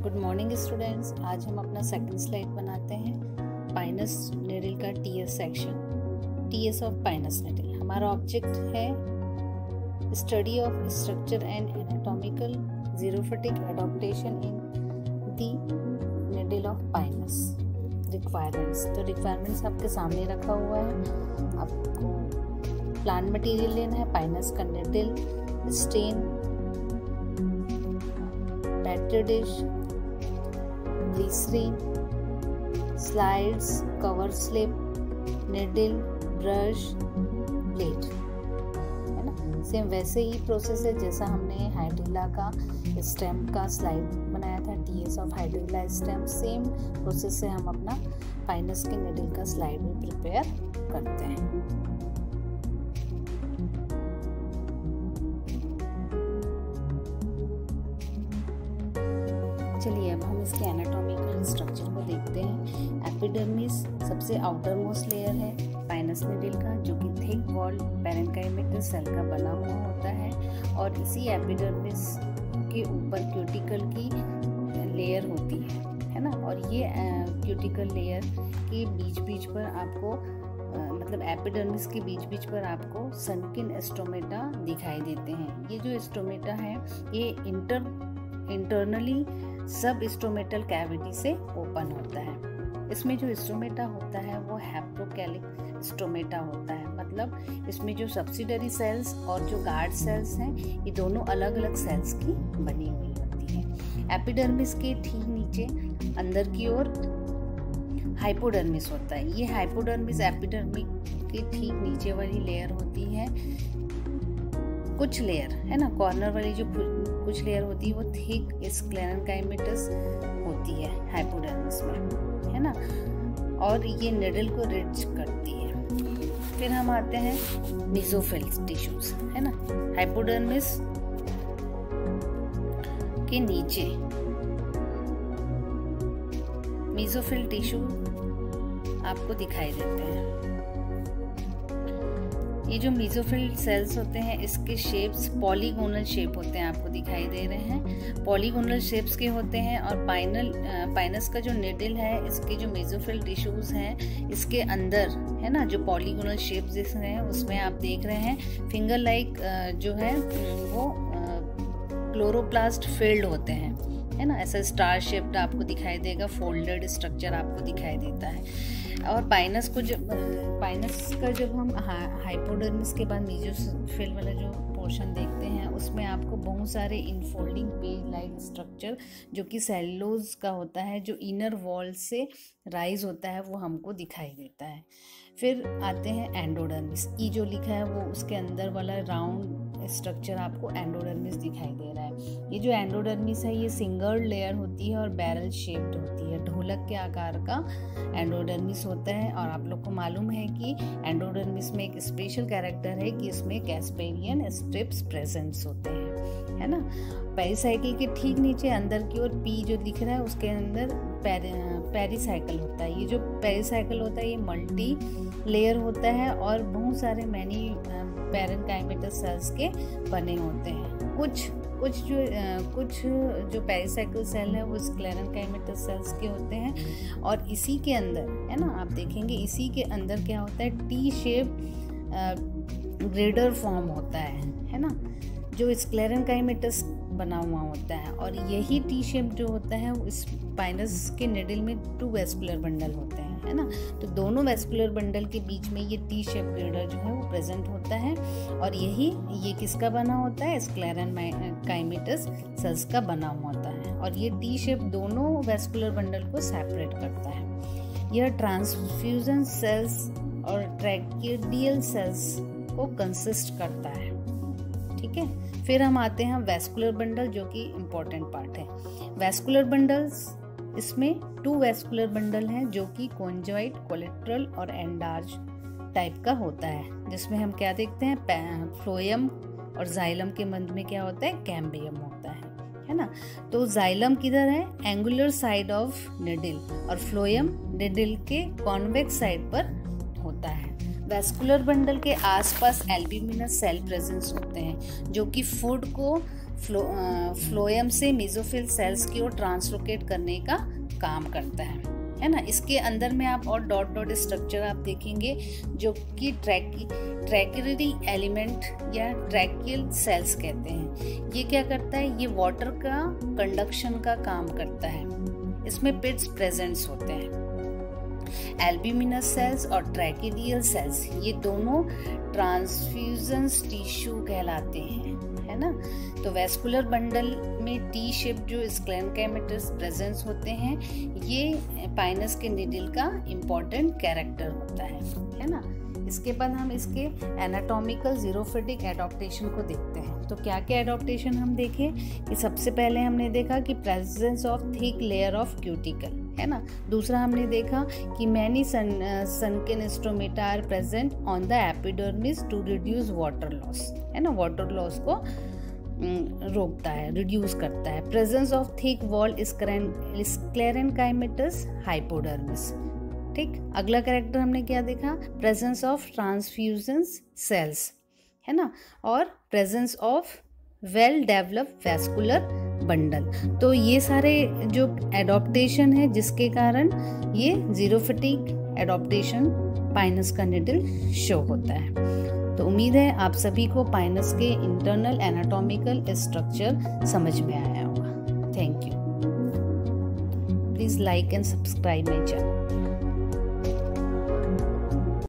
Good morning students. आज हम अपना सेकंड स्लाइड बनाते हैं पाइनस नीडल का TS section, TS of Pinus needle. हमारा ऑब्जेक्ट है study of structure and anatomical xerophytic adaptation in the needle of Pinus. Requirements, तो रिक्वायरमेंट्स आपके सामने रखा हुआ है। आपको प्लांट मटेरियल लेना है, पाइनस का needle, stain, battery dish, glycerine, slides, cover slip, needle, brush, plate, है ना। सेम वैसे ही प्रोसेस है जैसा हमने हाइड्रिला का स्टेम का स्लाइड बनाया था, TS of Hydrilla stem. Same process से हम अपना पाइनस के नीडल का स्लाइड भी प्रिपेयर करते हैं। चलिए अब हम इसके एनाटॉमिकल स्ट्रक्चर को देखते हैं। एपिडर्मिस सबसे आउटर मोस्ट लेयर है पाइनस नीडल का, जो कि थिक वॉल्ड पैरेन्काइमेटल सेल का बना हुआ होता है, और इसी एपिडर्मिस के ऊपर क्यूटिकल की लेयर होती है ना। और ये क्यूटिकल लेयर के बीच बीच पर आपको मतलब एपिडर्मिस के बीच बीच पर आपको सनकिन स्टोमेटा दिखाई देते हैं। ये जो स्टोमेटा है ये इंटरनली सब स्टोमेटल कैविटी से ओपन होता है। इसमें जो स्टोमेटा होता है वो हैप्टोकैलिक स्टोमेटा होता है, मतलब इसमें जो सब्सिडरी सेल्स और जो गार्ड सेल्स हैं ये दोनों अलग अलग सेल्स की बनी हुई होती है। एपिडर्मिस के ठीक नीचे अंदर की ओर हाइपोडर्मिस होता है। ये हाइपोडर्मिस एपिडर्मिस के ठीक नीचे वाली लेयर होती है। कुछ लेयर है ना, कॉर्नर वाली जो कुछ लेयर होती है वो थिक स्क्लेरेन्काइमेटस होती है हाइपोडर्मिस में, है ना, और ये नीडल को रिच करती है। फिर हम आते हैं मेसोफिल टिश्यूज, है ना। हाइपोडर्मिस के नीचे मेसोफिल टिश्यू आपको दिखाई देते हैं। ये जो मेसोफिल सेल्स होते हैं इसके शेप्स पॉलीगोनल शेप होते हैं, आपको दिखाई दे रहे हैं। पॉलीगोनल शेप्स के होते हैं, और पाइनस का जो नीडल है इसके जो मेसोफिल टिश्यूज हैं इसके अंदर, है ना, जो पॉलीगोनल शेप्स हैं उसमें आप देख रहे हैं फिंगर लाइक जो है वो क्लोरोप्लास्ट फिल्ड होते हैं, है ना। ऐसा स्टार शेप्ड आपको दिखाई देगा, फोल्डेड स्ट्रक्चर आपको दिखाई देता है। और पाइनस का जब हम हाइपोडर्मिस के बाद मेसोफिल वाला जो पोर्शन देखते हैं उसमें आपको बहुत सारे इनफोल्डिंग पेज लाइक स्ट्रक्चर जो कि सेलुलोज का होता है, जो इनर वॉल से राइज होता है, वो हमको दिखाई देता है। फिर आते हैं एंडोडर्मिस। ई जो लिखा है वो उसके अंदर वाला राउंड स्ट्रक्चर आपको एंडोडर्मिस दिखाई दे रहा है। ये जो एंडोडर्मिस है ये सिंगल लेयर होती है और बैरल शेप्ड होती है, ढोलक के आकार का एंडोडर्मिस होता है। और आप लोग को मालूम है कि एंडोडर्मिस में एक स्पेशल कैरेक्टर है कि इसमें कैस्पेरियन स्ट्रिप्स प्रेजेंट्स होते हैं, है ना। पेरिसाइकिल के ठीक नीचे अंदर की ओर पी जो दिख रहा है उसके अंदर पेरिसाइकिल होता है। ये जो पेरिसाइकिल होता है ये मल्टी लेयर होता है और बहुत सारे मैनी पैरेन्काइमेटस सेल्स के बने होते हैं। कुछ जो पेरिसाइकिल सेल है वो स्क्लेरेन्काइमेटस सेल्स के होते हैं, और इसी के अंदर, है ना, आप देखेंगे इसी के अंदर क्या होता है, टी शेप ग्रेडर फॉर्म होता है ना, जो स्क्लेरेन्काइमेटस बना हुआ होता है। और यही टी शेप जो होता है इस पाइनस के नीडल में 2 वेस्कुलर बंडल होते हैं, है ना। तो दोनों वेस्कुलर बंडल के बीच में ये टी शेप ग्रेडर जो है वो प्रेजेंट होता है, और ये किसका बना होता है, स्क्लेरेन्काइमेटस सेल्स का बना हुआ होता है। और ये टी शेप दोनों वेस्कुलर बंडल को सेपरेट करता है। यह ट्रांसफ्यूजन सेल्स और ट्रैकिडियल सेल्स को कंसिस्ट करता है, ठीक है। फिर हम आते हैं वेस्कुलर बंडल, जो कि इम्पोर्टेंट पार्ट है। वेस्कुलर बंडल्स, इसमें 2 वेस्कुलर बंडल हैं जो कि कॉन्जॉइट, कोलेट्रल और एंडार्ज टाइप का होता है, जिसमें हम क्या देखते हैं, फ्लोएम, और जाइलम के मध्य में क्या होता है, कैम्बियम होता है ना। तो जाइलम किधर है, एंगुलर साइड ऑफ नीडल, और फ्लोएम नीडल के कॉन्वेक्स साइड पर होता है। वेस्कुलर बंडल के आसपास एल्ब्यूमिनस सेल प्रेजेंस होते हैं जो कि फूड को फ्लोएम से मेसोफिल सेल्स की ओर ट्रांसलोकेट करने का काम करता है ना। इसके अंदर में आप और डॉट डॉट स्ट्रक्चर आप देखेंगे जो कि ट्रैकियरी एलिमेंट या ट्रैकियल सेल्स कहते हैं। ये क्या करता है, ये वाटर का कंडक्शन का काम करता है। इसमें पिट्स प्रेजेंट्स होते हैं। एल्ब्यूमिनस सेल्स और ट्रैकिडियल सेल्स ये दोनों ट्रांसफ्यूजन टिश्यू कहलाते हैं, है ना। तो वेस्कुलर बंडल में टी शेप जो स्क्लेरेनकाइमेटस प्रेजेंस होते हैं, ये पाइनस के निडल का इम्पोर्टेंट कैरेक्टर होता है ना। इसके बाद हम इसके एनाटॉमिकल जीरोफिटिक एडॉप्टेशन को देखते हैं। तो क्या क्या एडॉप्टेशन हम देखें कि सबसे पहले हमने देखा कि presence of thick layer of cuticle, है ना। दूसरा हमने देखा कि many sunken stomata are present on the epidermis to reduce water loss, है ना। वाटर लॉस को रोकता है, रिड्यूस करता है। Presence of thick wall sclerenchymatous hypodermis, ठीक। अगला कैरेक्टर हमने क्या देखा, प्रेजेंस ऑफ ट्रांसफ्यूजन सेल्स, है ना, और presence of well developed vascular bundle. तो ये सारे जो एडॉप्टेशन है जिसके कारण ये जीरोफिटिक एडॉप्टेशन पाइनस का निडल शो होता है। तो उम्मीद है आप सभी को पाइनस के इंटरनल एनाटॉमिकल स्ट्रक्चर समझ में आया होगा। Thank you. Please like and subscribe my channel.